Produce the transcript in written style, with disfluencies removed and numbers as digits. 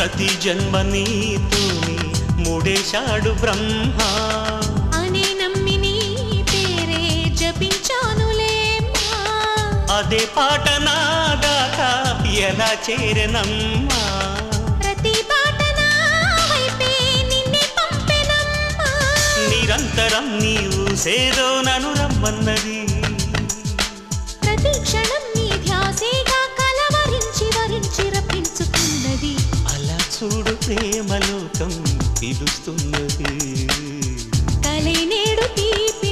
ప్రతి జన్మ నీతోని ముడేశాడు బ్రహ్మ అనే నమ్మి నీ పేరే జపించానులేమ్మా అదే పాట నాదాకా ఎలా చేరనమ్మా ప్రతి పాట నా వైపే నిన్నే పంపెనమ్మా నిరంతరం నీవు సేదో నను రమ్మన్నది ప్రతి క్షణం నీ ధ్యాసేగా కలవరించి వరించి రప్పించుకున్నది అలా చూడు ప్రేమలోకం పిలుస్తున్నది కలే నేడు తీపి